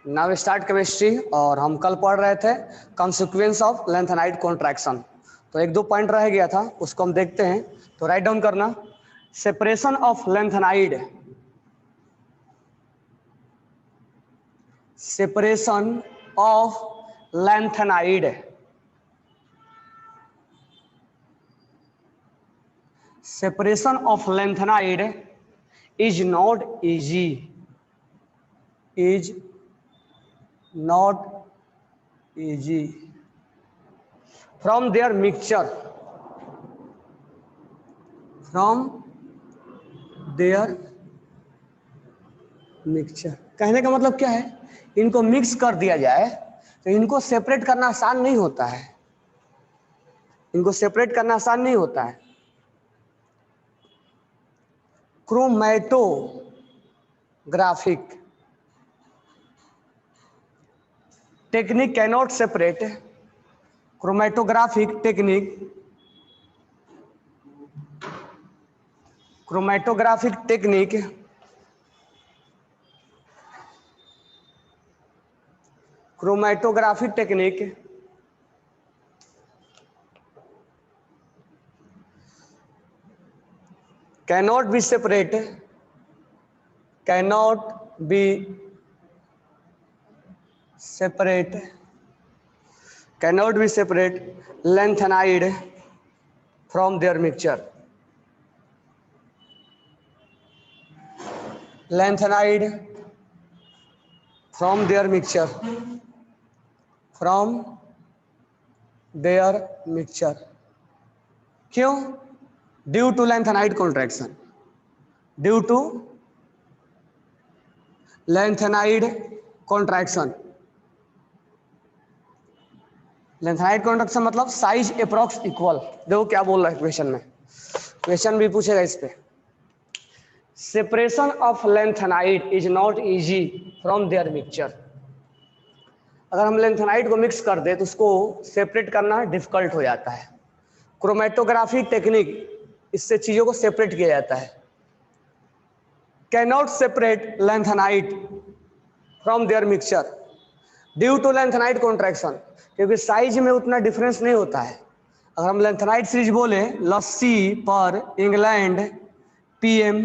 Now start chemistry. और हम कल पढ़ रहे थे कॉन्सिक्वेंस ऑफ लेंथेनाइड कॉन्ट्रैक्शन। तो एक दो पॉइंट रह गया था, उसको हम देखते हैं। तो राइट डाउन करना, separation of lanthanide, separation of lanthanide, separation of lanthanide is not easy, is not easy from their mixture, from their mixture। कहने का मतलब क्या है, इनको मिक्स कर दिया जाए तो इनको सेपरेट करना आसान नहीं होता है, इनको सेपरेट करना आसान नहीं होता है। Chromatographic technique cannot separate, chromatographic technique, chromatographic technique chromatographic technique cannot be separate, cannot be separate, cannot be separate lanthanide from their mixture, lanthanide from their mixture, from their mixture। क्यों? Due to lanthanide contraction, due to lanthanide contraction। Lanthanide contraction मतलब size approx equal. देखो क्या बोल रहा है question में, question भी पूछेगा इस पे। Separation of lanthanide is not easy from their mixture. अगर हम लेंथेनाइड को मिक्स कर दे तो उसको सेपरेट करना डिफिकल्ट हो जाता है। क्रोमैटोग्राफी टेक्निक, इससे चीजों को सेपरेट किया जाता है। Cannot separate lanthanide from their mixture due to lanthanide contraction, क्योंकि साइज में उतना डिफरेंस नहीं होता है। अगर हम लेंथेनाइड सीरीज बोले, लस्सी पर इंग्लैंड, पीएम,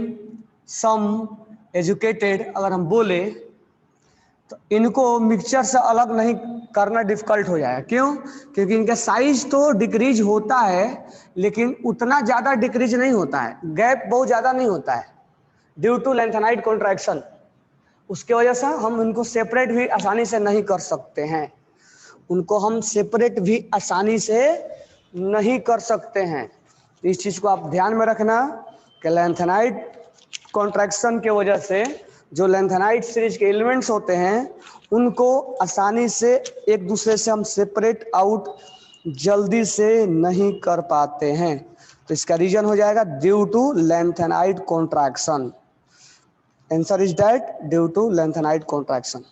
सम, एजुकेटेड, अगर हम बोले तो इनको मिक्सचर से अलग नहीं करना डिफिकल्ट हो जाएगा। क्यों? क्योंकि इनका साइज तो डिक्रीज होता है लेकिन उतना ज्यादा डिक्रीज नहीं होता है, गैप बहुत ज्यादा नहीं होता है ड्यू टू लेंथेनाइड कॉन्ट्रैक्शन। उसके वजह से हम उनको सेपरेट भी आसानी से नहीं कर सकते हैं, उनको हम सेपरेट भी आसानी से नहीं कर सकते हैं। इस चीज को आप ध्यान में रखना कि लेंथेनाइड कॉन्ट्रैक्शन के वजह से जो लेंथेनाइड सीरीज के एलिमेंट्स होते हैं उनको आसानी से एक दूसरे से हम सेपरेट आउट जल्दी से नहीं कर पाते हैं। तो इसका रीजन हो जाएगा due to lanthanide contraction. Answer is that due to lanthanide contraction.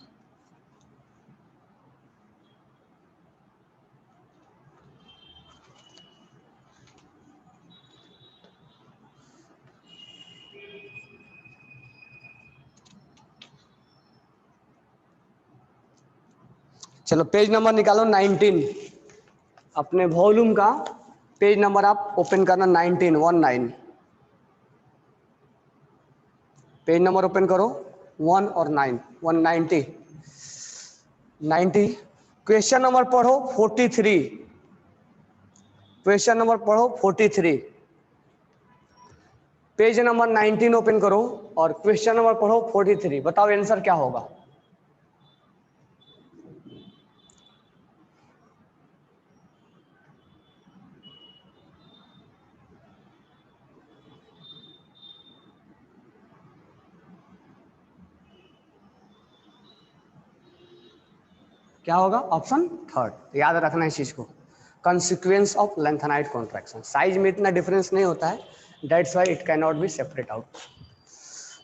चलो पेज नंबर निकालो 19, अपने वॉल्यूम का पेज नंबर आप ओपन करना 19, पेज नंबर ओपन करो 1 और 9, 190, 90। क्वेश्चन नंबर पढ़ो 43, क्वेश्चन नंबर पढ़ो 43, पेज नंबर 19 ओपन करो और क्वेश्चन नंबर पढ़ो 43। बताओ आंसर क्या होगा। क्या होगा? Option third. याद रखना इस चीज को, consequence of lanthanide contraction. Size में इतना डिफरेंस नहीं होता है, that's why it can not be separate out.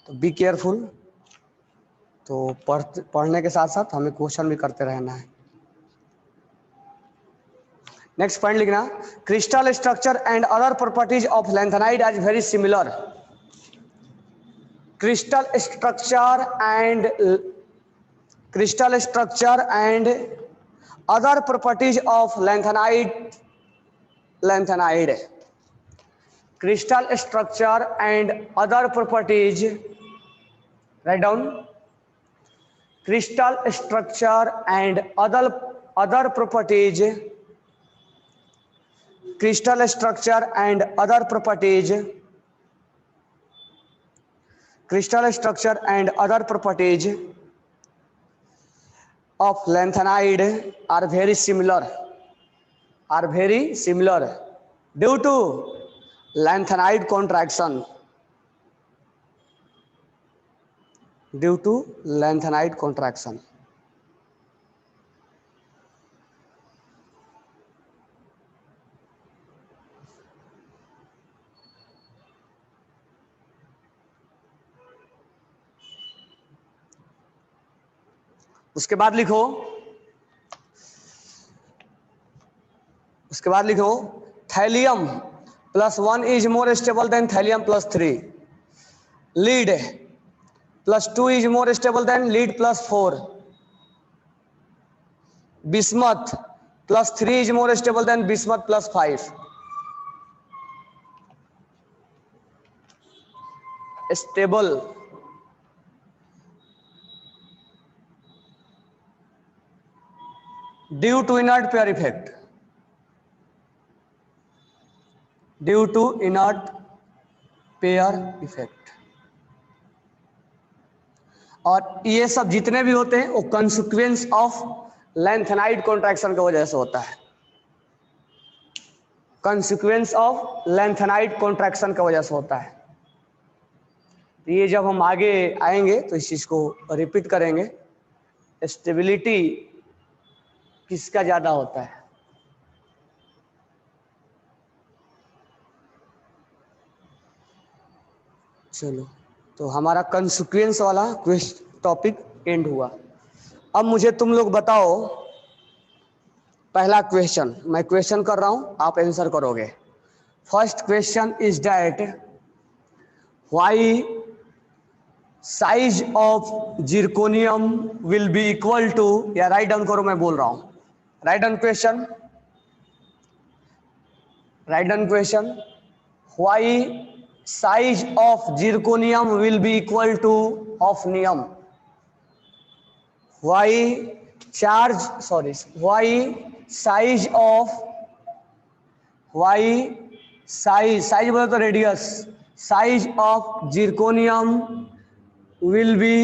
तो बी केयरफुल। तो पढ़ने के साथ साथ हमें क्वेश्चन भी करते रहना है। नेक्स्ट पॉइंट लिखना, crystal structure and other properties of lanthanide are very similar. Crystal structure and crystal structure and other properties of lanthanide. Crystal structure and other properties, write down, crystal structure and other properties, crystal structure and other properties, crystal structure and other properties of lanthanide are very similar due to lanthanide contraction. Due to lanthanide contraction. उसके बाद लिखो thallium +1 is more stable than thallium +3. Lead +2 is more stable than lead +4. Bismuth +3 is more stable than bismuth +5. Stable due to inert pair effect. Due to inert pair effect. और ये सब जितने भी होते हैं वो कंसिक्वेंस ऑफ लैंथेनाइड कॉन्ट्रैक्शन की वजह से होता है. कंसिक्वेंस ऑफ लैंथेनाइड कॉन्ट्रैक्शन की वजह से होता है. ये जब हम आगे आएंगे तो इस चीज को रिपीट करेंगे. स्टेबिलिटी किसका ज्यादा होता है? चलो, तो हमारा कंसिक्वेंस वाला टॉपिक एंड हुआ. अब मुझे तुम लोग बताओ, पहला क्वेश्चन मैं क्वेश्चन कर रहा हूं, आप आंसर करोगे. First question is that why size of zirconium will be equal to, या राइट डाउन करो, मैं बोल रहा हूं. Write down question, why size of zirconium will be equal to hafnium. Why size बोले तो radius, size of zirconium will be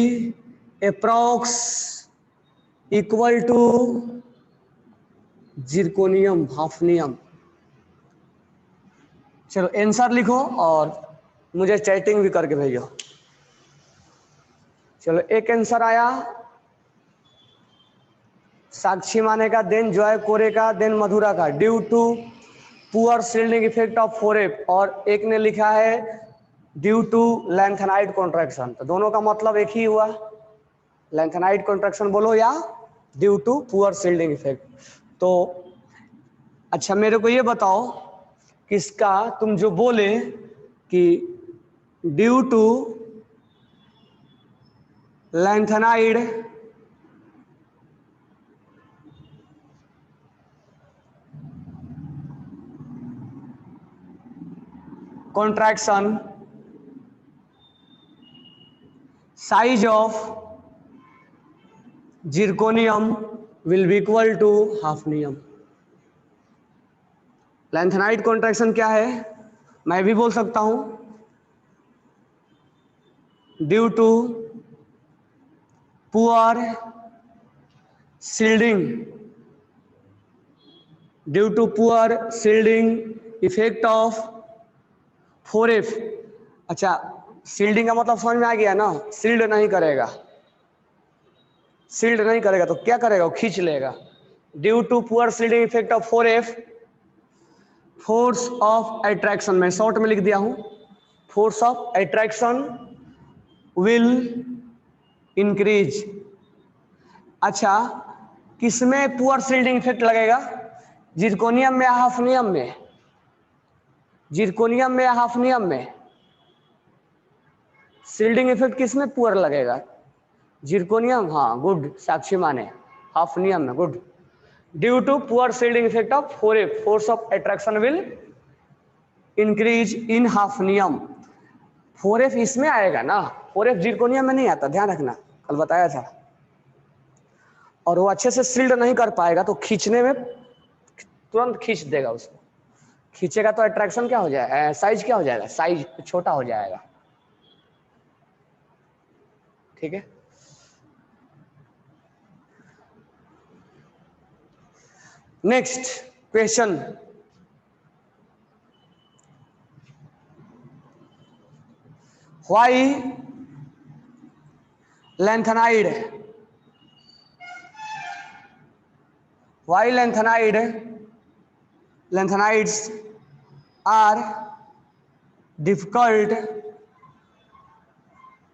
approx equal to zirconium hafnium. चलो answer लिखो और मुझे चैटिंग भी करके भेजो. चलो, एक आंसर आया साक्षी माने का, देन जॉय कोरे का, देन मधुरा का, due to poor shielding effect of 4F, और एक ने लिखा है ड्यू टू लैंथेनाइड कॉन्ट्रैक्शन. तो दोनों का मतलब एक ही हुआ. लैंथेनाइड कॉन्ट्रैक्शन बोलो या due to poor shielding effect. तो अच्छा, मेरे को ये बताओ किसका, तुम जो बोले कि due to lanthanide contraction size of zirconium will be equal to hafnium. Lanthanide contraction क्या है? मैं भी बोल सकता हूं due to poor shielding effect of 4F. अच्छा, शील्डिंग का मतलब समझ में आ गया ना? शील्ड नहीं करेगा तो क्या करेगा? वो खींच लेगा. Due to poor shielding effect of 4F, force of attraction, मैं शॉर्ट में लिख दिया हूं, force of attraction will increase. अच्छा, किसमें पुअर शील्डिंग इफेक्ट लगेगा? जिरकोनियम में या हाफनियम में? जिरकोनियम में या हाफनियम में? शील्डिंग इफेक्ट किसमें पुअर लगेगा? जिरकोनियम, हाँ गुड, साक्षी माने हाफनियम में, good. Due to poor shielding effect of 4F, force of attraction will increase in hafnium. 4F इसमें आएगा ना, 4F जिरकोनियम में नहीं आता, ध्यान रखना, कल बताया था। और वो अच्छे से शील्ड नहीं कर पाएगा तो खींचने में तुरंत खींच देगा उसको, खींचेगा तो अट्रैक्शन क्या हो जाएगा, साइज क्या हो जाएगा, साइज छोटा हो जाएगा, ठीक है। Next question, why lengthenide, why lanthanides are difficult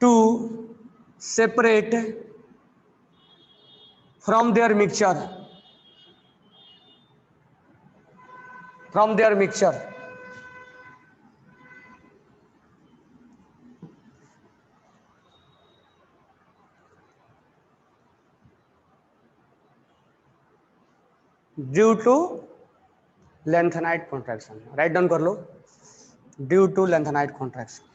to separate from their mixture, from their mixture? Due to lengthenide contraction, write down कर लो, due to lengthenide contraction।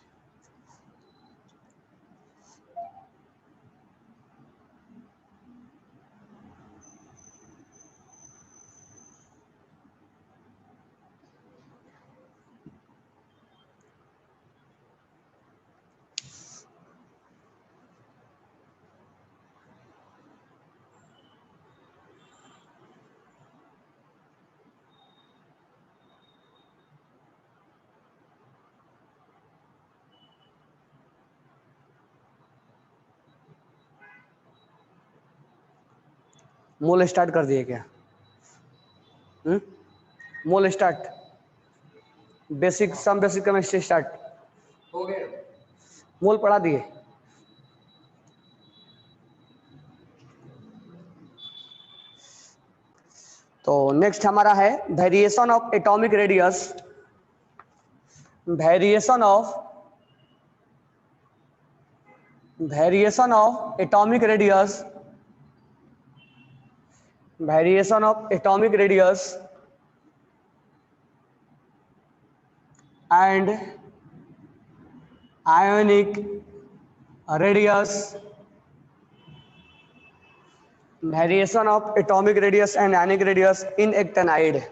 Mole start कर दिए क्या? Mole start, basic some basic chemistry start हो गए, mole पढ़ा दिए। तो नेक्स्ट हमारा है variation of atomic radius, variation of atomic radius, variation of atomic radius and ionic radius, variation of atomic radius and ionic radius in actinide,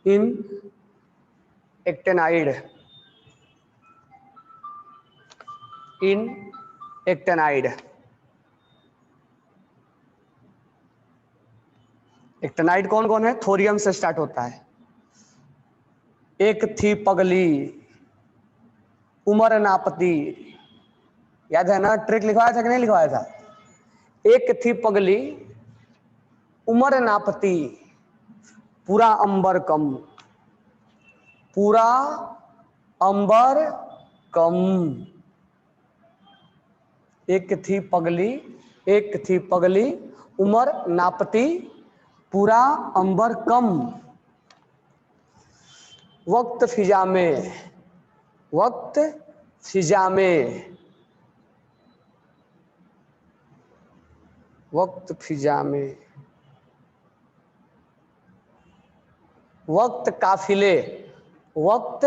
in actinide, in actinide। Actinide कौन कौन है? Thorium से start होता है। एक थी पगली, उमर नापती, याद है ना, ट्रिक लिखवाया था कि नहीं लिखवाया था? एक थी पगली, उमर नापती, पूरा अंबर कम, पूरा अंबर कम। एक थी पगली, एक थी पगली, उमर नापती, पूरा अंबर कम, वक्त फिजा में, वक्त फिजा में, वक्त फिजा में, वक्त काफिले, वक्त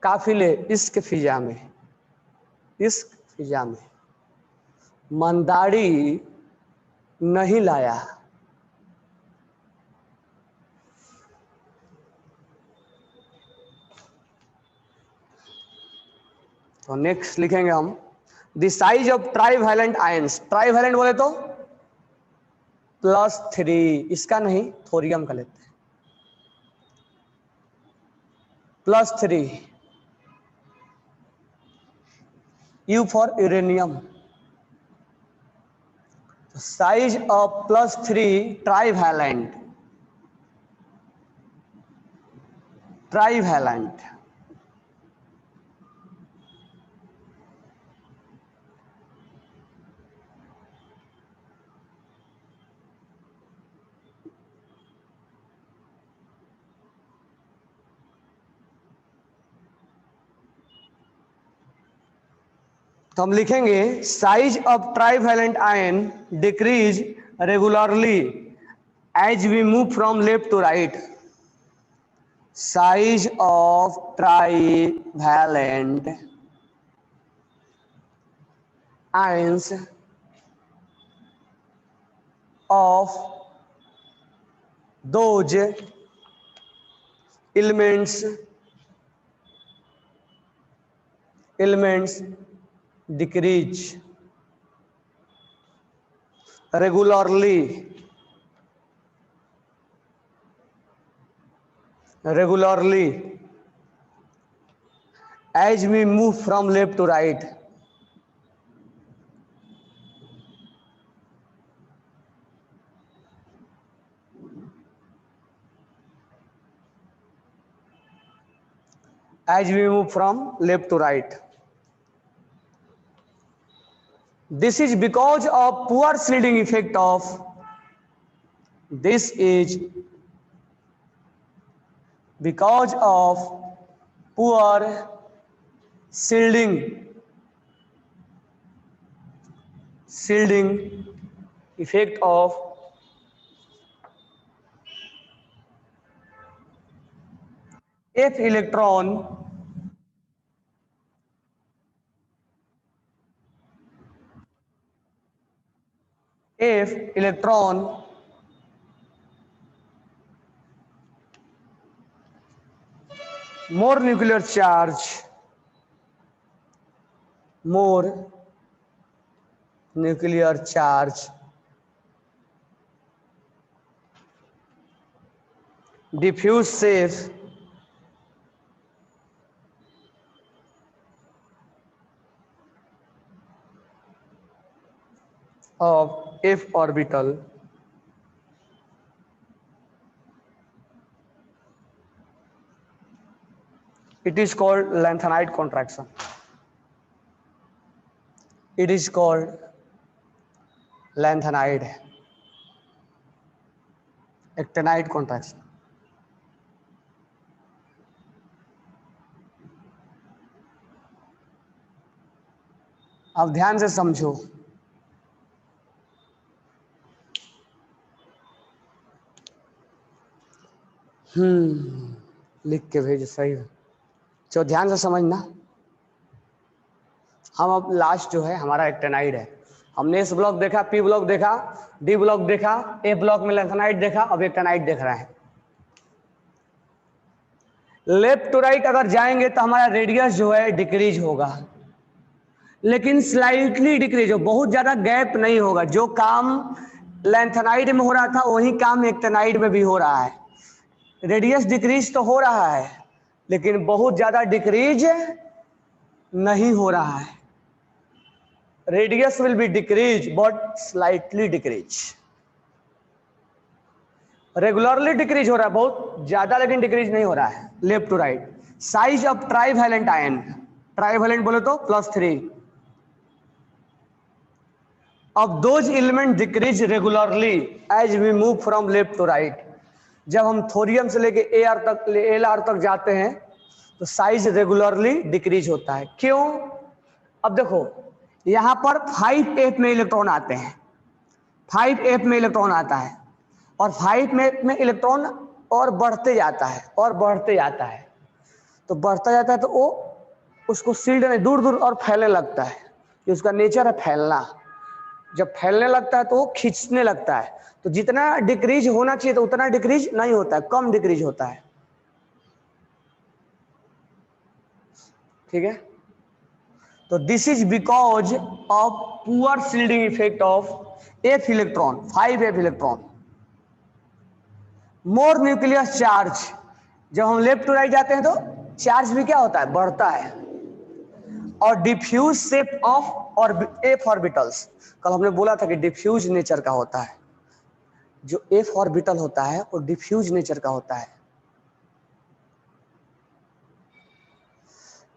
काफिले, इश्क फिजा में, इश्क फिजा में, मंदाड़ी नहीं लाया। तो नेक्स्ट लिखेंगे हम, the size of trivalent ions, trivalent बोले तो +3, इसका नहीं थोरियम का लेते हैं, +3, U for uranium. Size of +3 trivalent, trivalent, तो हम लिखेंगे size of trivalent ion decrease regularly as we move from left to right. Size of trivalent ions of those elements decrease regularly as we move from left to right। as we move from left to right। This is because of poor shielding effect of this is because of poor shielding effect of F electron more nuclear charge diffuse safe of F orbital it is called lanthanide contraction। It is called lanthanide actinide contraction। अब ध्यान से समझो, लिख के भेजो सही है। चलो ध्यान से समझना। हम अब लास्ट जो है हमारा एक्टिनाइड है। हमने एस ब्लॉक देखा, पी ब्लॉक देखा, डी ब्लॉक देखा, ए ब्लॉक में लैंथेनाइड देखा, अब एक्टिनाइड देख रहे हैं। लेफ्ट टू राइट अगर जाएंगे तो हमारा रेडियस जो है डिक्रीज होगा, लेकिन स्लाइटली डिक्रीज हो, बहुत ज्यादा गैप नहीं होगा। जो काम लैंथेनाइड में हो रहा था वही काम एक्टिनाइड में भी हो रहा है। रेडियस डिक्रीज तो हो रहा है लेकिन बहुत ज्यादा डिक्रीज नहीं हो रहा है। Radius will be decrease but slightly decrease. Regularly decrease हो रहा है बहुत ज्यादा, लेकिन डिक्रीज नहीं हो रहा है left to right. Size of trivalent ion, trivalent बोले तो +3 of those element decrease regularly as we move from left to right। जब हम थोरियम से लेके Lr तक जाते हैं तो साइज रेगुलरली डिक्रीज होता है। क्यों? अब देखो यहां पर 5f में इलेक्ट्रॉन आते हैं, 5f में इलेक्ट्रॉन आता है और 5 में इलेक्ट्रॉन और बढ़ते जाता है और बढ़ते जाता है। तो बढ़ता जाता है तो वो उसको शील्ड में दूर दूर और फैलने लगता है, कि उसका नेचर है फैलना। जब फैलने लगता है तो वो खींचने लगता है। तो जितना डिक्रीज होना चाहिए तो उतना डिक्रीज नहीं होता है, कम डिक्रीज होता है। ठीक है, तो this is because of poor shielding effect of F electron, 5f electron. More nucleus charge, जब हम लेफ्ट टू राइट जाते हैं तो चार्ज भी क्या होता है, बढ़ता है। और डिफ्यूज शेप ऑफ और एफ ऑर्बिटल्स, कल हमने बोला था कि डिफ्यूज नेचर का होता है। जो एफ ऑर्बिटल होता है वो डिफ्यूज नेचर का होता है।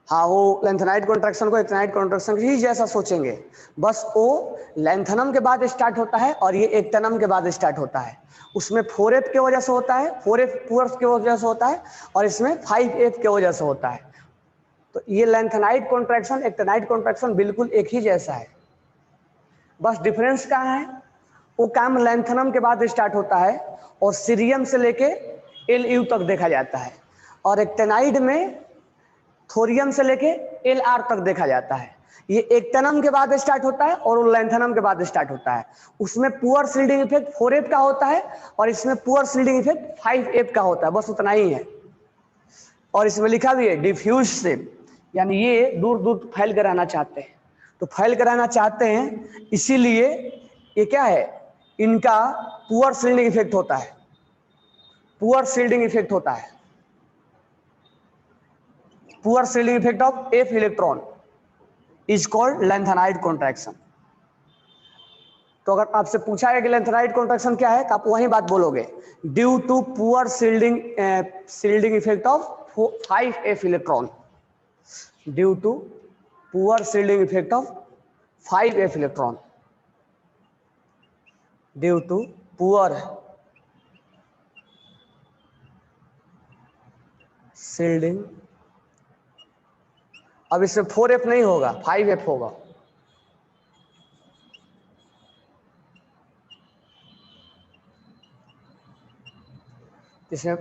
हाँ, वो लैंथेनाइड कॉन्ट्रैक्शन को एक्टिनाइड कॉन्ट्रैक्शन ही जैसा सोचेंगे, बस वो लैंथनम के बाद स्टार्ट होता है और ये एक्टिनम के बाद स्टार्ट होता है। उसमें 4f की वजह से होता है, 4f पुअर्स की वजह से होता है, और इसमें 5f की वजह से होता है। तो ये लेंथेनाइड कॉन्ट्रैक्शन एक्टिनाइड कॉन्ट्रैक्शन बिल्कुल एक ही जैसा है, बस डिफरेंस कहाँ है, वो काम लेंथनम के बाद स्टार्ट होता है और सीरियम से लेके एल यू तक देखा जाता है, और एक्टिनाइड में थोरियम से लेके एल आर तक देखा जाता है। ये एक्टिनम के बाद स्टार्ट होता है और लेंथनम के बाद स्टार्ट होता है। उसमें पुअर शील्डिंग इफेक्ट 4F का होता है और इसमें पुअर शील्डिंग इफेक्ट 5F का होता है, बस उतना ही है। और इसमें लिखा भी है डिफ्यूज से, यानी ये दूर दूर फैल कर रहना चाहते हैं, तो फैल कर रहना चाहते हैं, इसीलिए ये क्या है, इनका पुअर शील्डिंग इफेक्ट होता है, पुअर शील्डिंग इफेक्ट होता है, poor shielding effect of F electron is called lanthanide contraction. तो अगर आपसे पूछा है कि लेंथेनाइड कॉन्ट्रैक्शन क्या है, तो आप वही बात बोलोगे, due to poor shielding effect of 5F electron, due to poor shielding effect of 5F electron, due to poor shielding, अब इसमें 4F नहीं होगा, 5F होगा। इसमें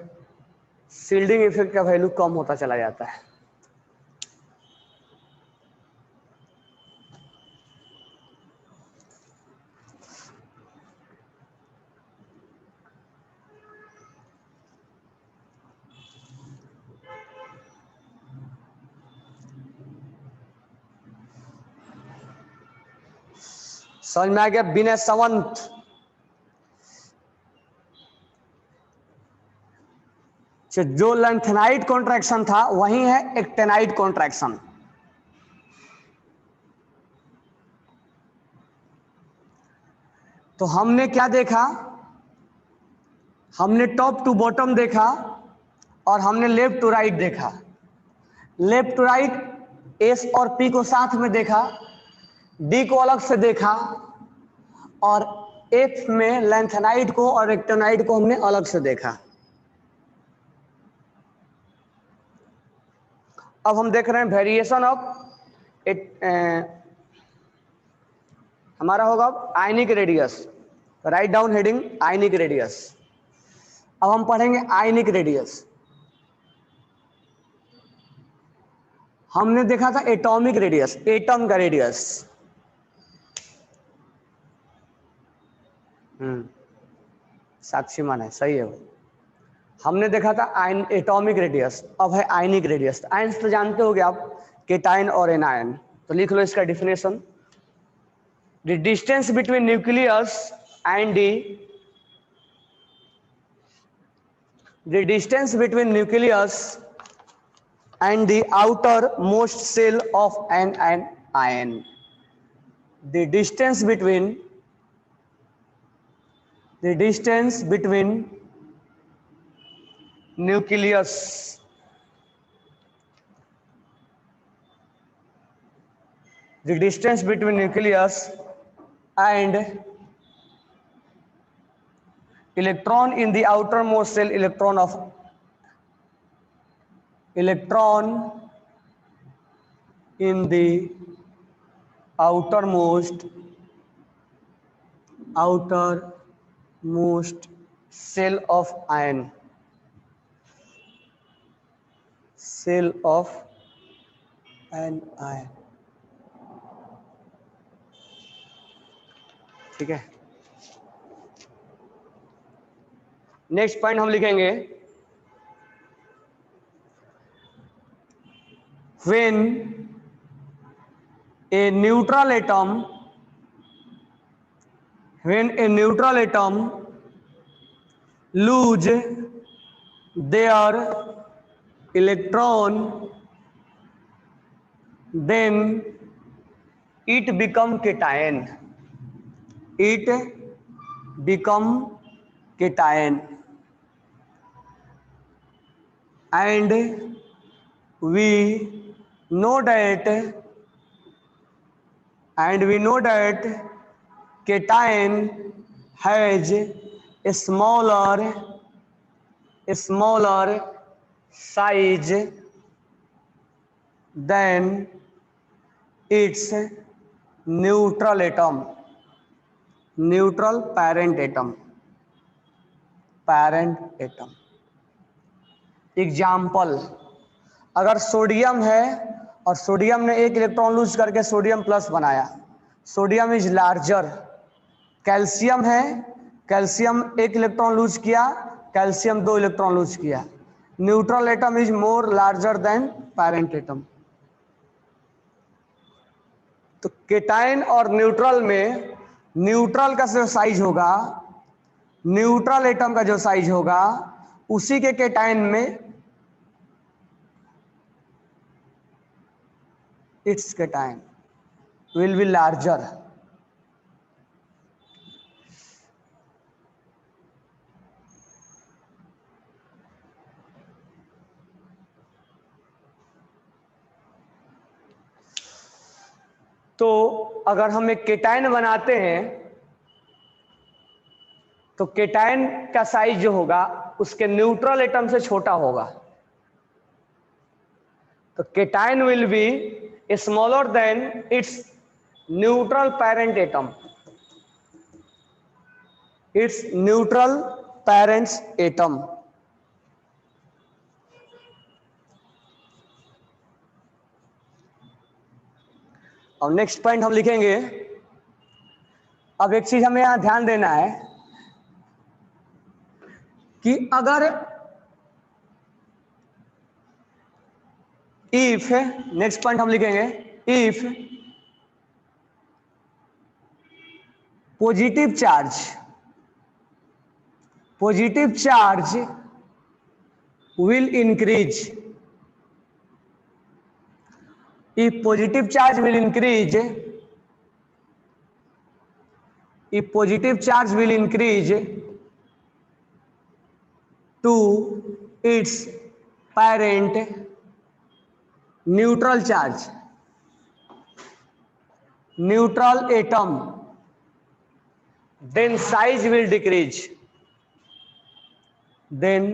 शील्डिंग इफेक्ट का वैल्यू कम होता चला जाता है। समझ में आ गया? विनय सावंत, जो लेंथेनाइड कॉन्ट्रैक्शन था वही है एक्टिनाइड कॉन्ट्रैक्शन। तो हमने क्या देखा, हमने टॉप टू बॉटम देखा और हमने लेफ्ट टू राइट देखा। लेफ्ट टू राइट एस और पी को साथ में देखा, डी को अलग से देखा, और एफ में लेंथेनाइड को और एक्टिनाइड को हमने अलग से देखा। अब हम देख रहे हैं वेरिएशन ऑफ हमारा होगा ionic radius, write down heading ionic radius. अब हम पढ़ेंगे आयनिक रेडियस। हमने देखा था एटॉमिक रेडियस, एटम का रेडियस, साक्षी मान है, सही है वो। हमने देखा था एटॉमिक रेडियस, अब है आयनिक रेडियस। आयंस तो जानते होगे आप, केटाइन और एनायन, तो लिख लो इसका definition. The distance between nucleus and the distance between nucleus and the outermost shell of an ion, the distance between nucleus the distance between nucleus and electron in the outermost shell, electron in the outermost shell of ion, shell of an ion, ठीक है। Next point हम लिखेंगे, when a neutral atom lose their electron, then it become cation, and we know that cation has a smaller size than its neutral atom, neutral parent atom, parent atom. Example, अगर sodium है और sodium ने एक electron lose करके sodium plus बनाया, sodium is larger. Calcium है, calcium एक electron lose किया, कैल्शियम 2 इलेक्ट्रॉन लूज किया. Neutral atom is more larger than parent atom. तो केटाइन और न्यूट्रल में न्यूट्रल का जो साइज होगा, न्यूट्रल एटम का जो साइज होगा, उसी के केटाइन में its cation will be larger. तो अगर हम एक केटाइन बनाते हैं तो केटाइन का साइज जो होगा उसके न्यूट्रल एटम से छोटा होगा. तो cation will be smaller than its neutral parent atom, its neutral parent atom. और नेक्स्ट पॉइंट हम लिखेंगे. अब एक चीज हमें यहां ध्यान देना है कि अगर इफ, नेक्स्ट पॉइंट हम लिखेंगे, if positive charge will increase, if positive charge will increase, if positive charge will increase to its parent neutral charge, neutral atom, then size will decrease, then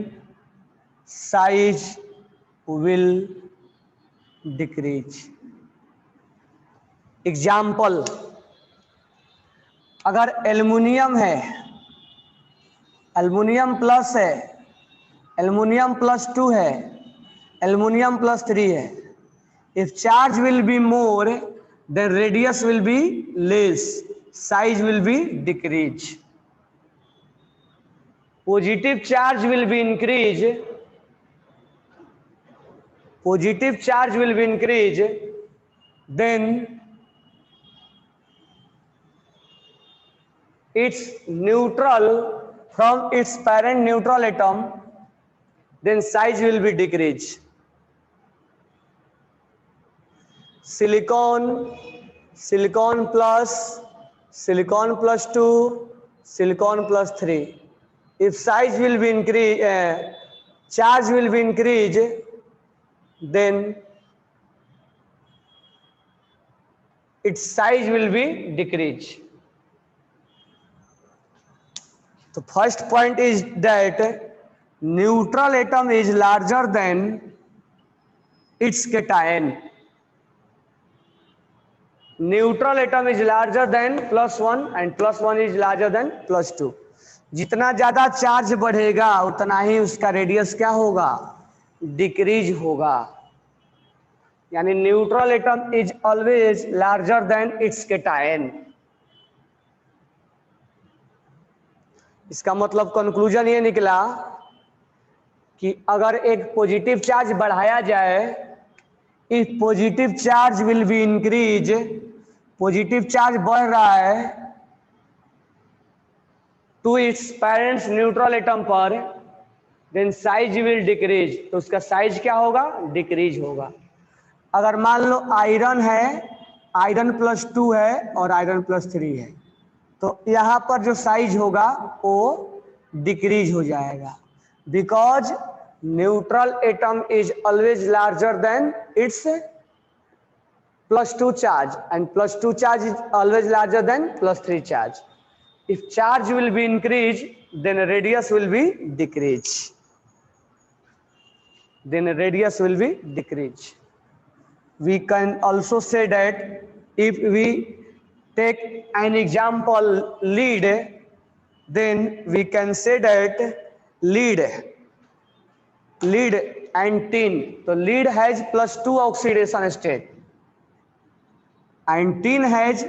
size will decrease. Example, अगर aluminium है, aluminium plus है, aluminium +2 है, aluminium +3 है, if charge will be more then radius will be less, size will be decrease. Positive charge will be increase, positive charge will be increase, then its neutral from its parent neutral atom, then size will be decrease. Silicon plus silicon +2, silicon +3, if size will be increase, charge will be increase, then its size will be decrease. So first point is that neutral atom is larger than its cation. Neutral atom is larger than +1 and +1 is larger than +2. जितना ज्यादा charge बढ़ेगा उतना ही उसका radius क्या होगा, decrease होगा. यानी neutral atom is always larger than it's cation. इसका मतलब कंक्लूजन ये निकला कि अगर एक पॉजिटिव चार्ज बढ़ाया जाए, if positive charge will be increase, positive charge बढ़ रहा है to its parents neutral atom पर, देन साइज विल डिक्रीज, तो उसका साइज क्या होगा, डिक्रीज होगा. अगर मान लो आयरन है, आयरन +2 है और आयरन +3 है, तो यहाँ पर जो साइज होगा वो डिक्रीज हो जाएगा, because neutral atom is always larger than its +2 charge and +2 charge is always larger than +3 charge. If charge will be increase then radius will be decrease, then radius will be decrease. we can also say that if we take an example lead, then we can say that lead and tin. So lead has +2 oxidation state and tin has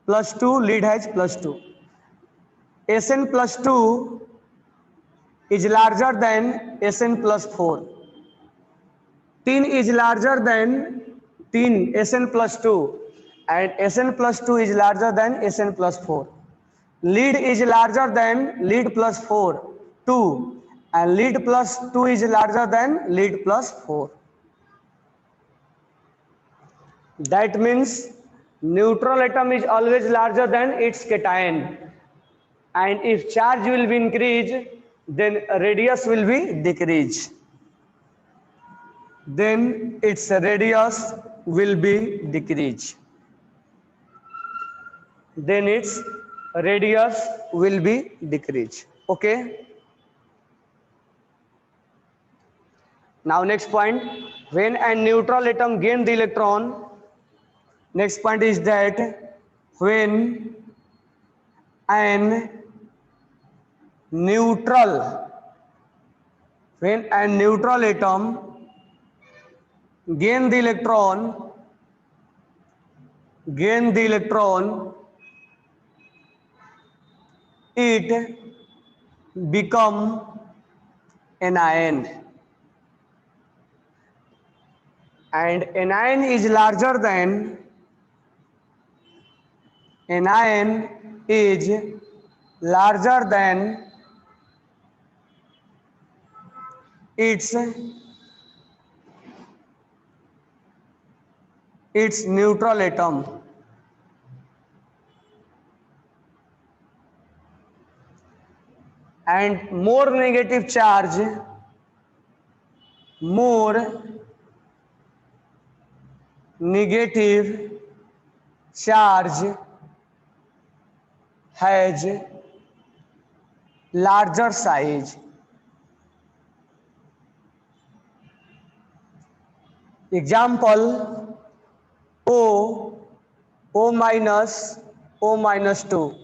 +2, lead has +2. Sn +2 is larger than Sn +4. Tin is larger than tin Sn +2 and Sn +2 is larger than Sn +4. Lead is larger than lead +4 2 and lead +2 is larger than lead +4. That means neutral atom is always larger than its cation, and if charge will be increased, then radius will be decreased. Then its radius will be decreased. Then its radius will be decreased. Okay. Now next point, when a neutral atom gain the electron, next point is that when an neutral atom gain the electron, it become anion, and anion is larger than its neutral atom. And more negative charge has larger size. Example, O minus 2,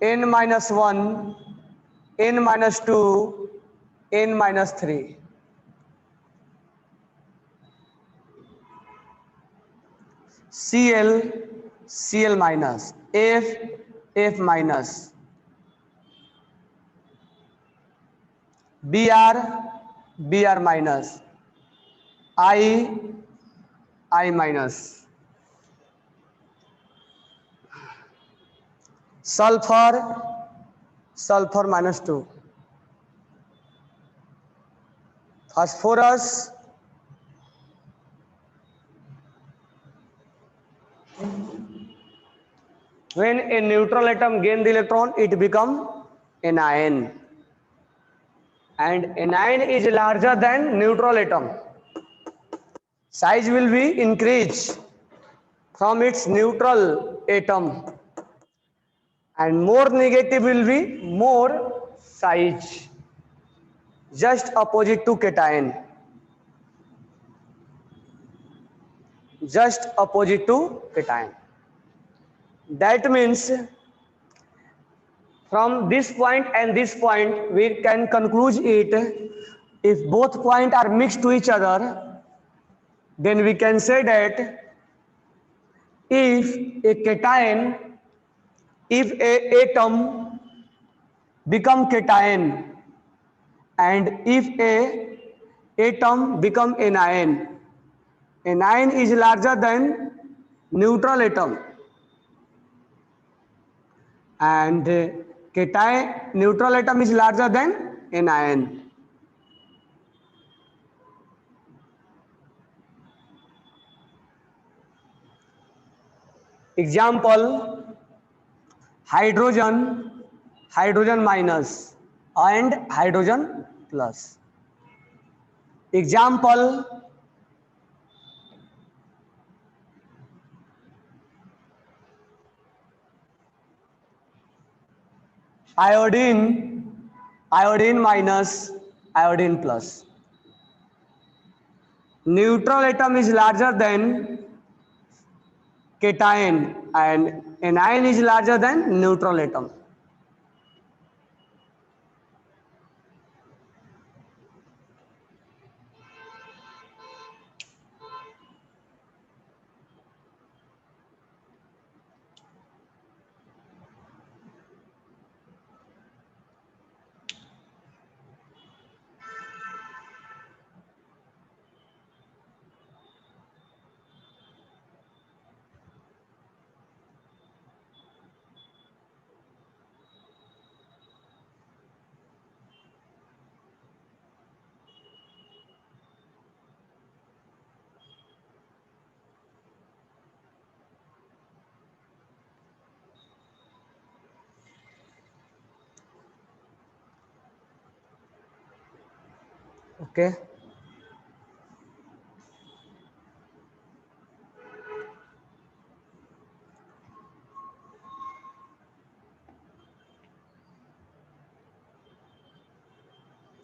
N minus 1, N minus 2, N minus 3. Cl minus, F minus, Br minus, I minus. Sulfur -2. Phosphorus when a neutral atom gain the electron, it become anion, and anion is larger than neutral atom. Size will be increased from its neutral atom, and more negative will be more size, just opposite to cation. That means from this point and this point we can conclude it. If both points are mixed to each other, then we can say that if a atom become cation and if a atom become anion is larger than neutral atom, and neutral atom is larger than anion. Example, hydrogen minus and hydrogen plus. Example, iodine minus iodine plus. neutral atom is larger than cation and anion is larger than neutral atom. Okay.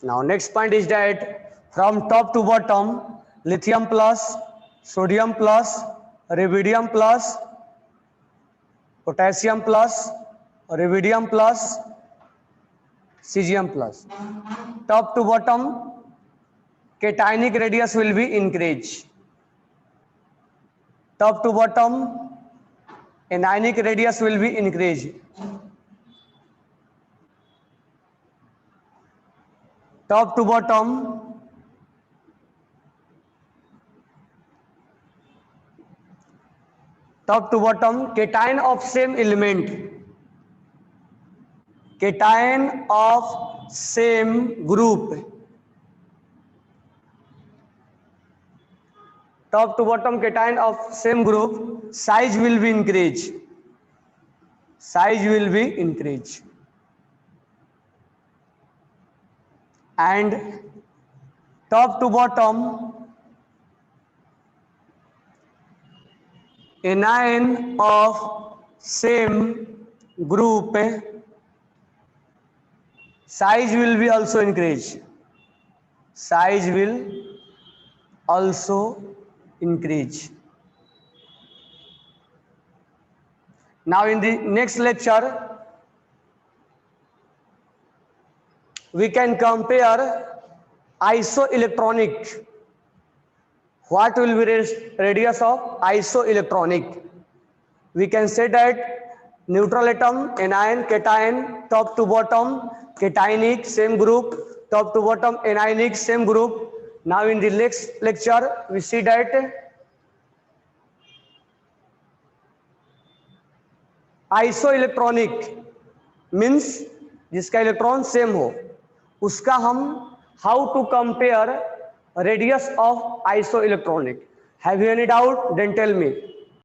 Now next point is that from top to bottom, lithium plus, sodium plus, rubidium plus, potassium plus, rubidium plus, cesium plus. Top to bottom, cationic radius will be increased. Top to bottom, anionic radius will be increased. Top to bottom, cation of same element, cation of same group. Top to bottom cation of same group, size will be increased. Size will be increased. And top to bottom, anion of same group, size will be also increased. Size will also increase. Now in the next lecture, we can compare isoelectronic. What will be radius of isoelectronic? We can say that neutral atom, anion, cation, top to bottom, cationic, same group, top to bottom, anionic, same group. Now in the next lecture, we see that isoelectronic means जिसका electron same हो, उसका हम how to compare radius of isoelectronic. Have you any doubt? Then tell me.